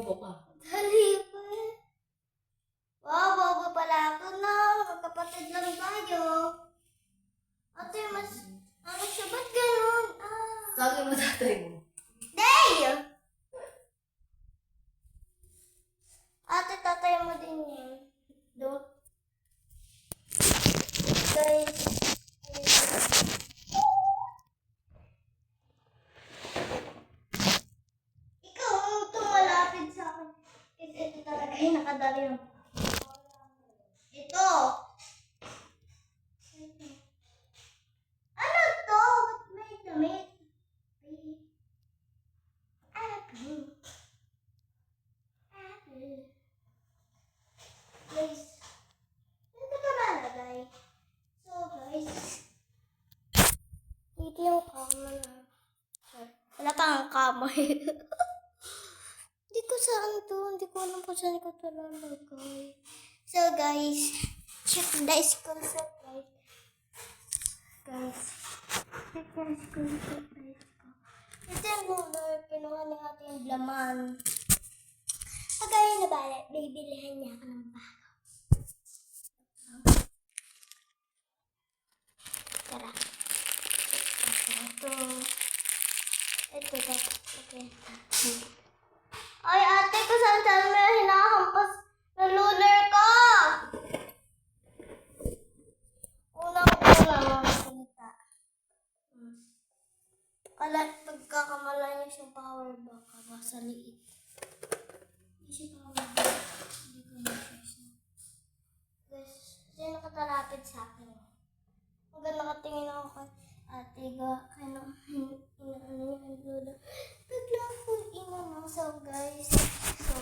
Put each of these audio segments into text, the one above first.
bobo ka. Dali pa eh. Wow, bobo pala ako na. Magkapatid lang tayo. Ate, mas... Ano siya? Ba't ganun? Tawagin mo tatay mo. Day! Ate, tatay mo din yan. Don't. Guys. Ikaw ang tumalapit sa akin. Kasi ito talaga yung nakadali ng... Ito. Ano to? Ba't may damit? Apple. Apple. Guys. Ano ka nalalagay? So guys. Dito yung kama na. Wala kang kamay. Hindi ko saan to. Hindi ko alam kung saan ko ito lalagay. So guys. Check the school supply. Guys. Check the school supply ko. Ito yung ruler. Kinuha ni ate yung laman. Pagaya na bala, bibilihan niya ako ng bago. Tara. Ito. Okay. Ay, ate ko saan mo hinahampas na ruler ko? Unang salita. Pagkakamala niya siyang power bank ka sa liit. Hindi siya power bank. Hindi ko na-choose. Guys, siya nakatalapit sa akin. Hanggang nakatingin ako kay ate ga. Kaya inaano niya ang lula. Bigla ako inano. So guys. So,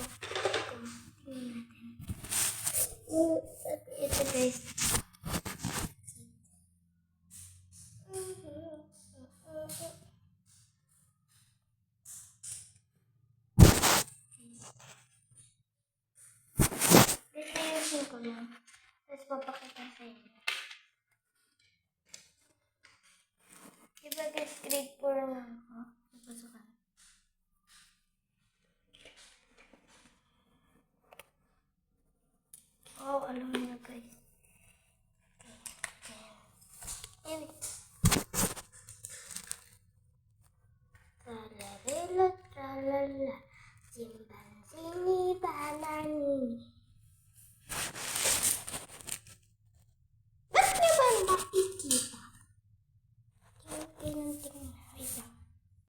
tingnan natin. Ito guys. Ayusin ko lang. Tapos papakita